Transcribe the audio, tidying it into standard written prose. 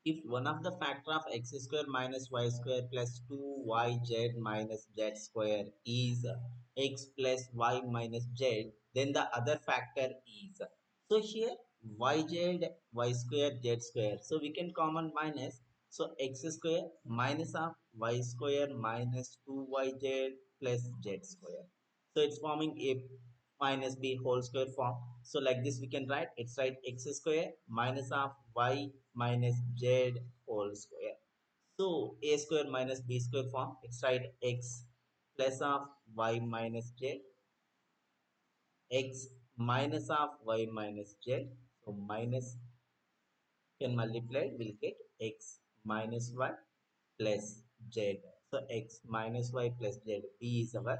if one of the factor of x square minus y square plus 2yz minus z square is x plus y minus z, then the other factor is. So here yz, y square, z square. So we can common minus. So x square minus of y square minus 2yz plus z square. So it's forming a minus b whole square form. So like this we can write, it's right, x square minus of y minus z whole square. So a square minus b square form, it's right, x plus of y minus z, x minus of y minus z. So minus can multiply, we'll get x minus y plus z. So x minus y plus z, b is our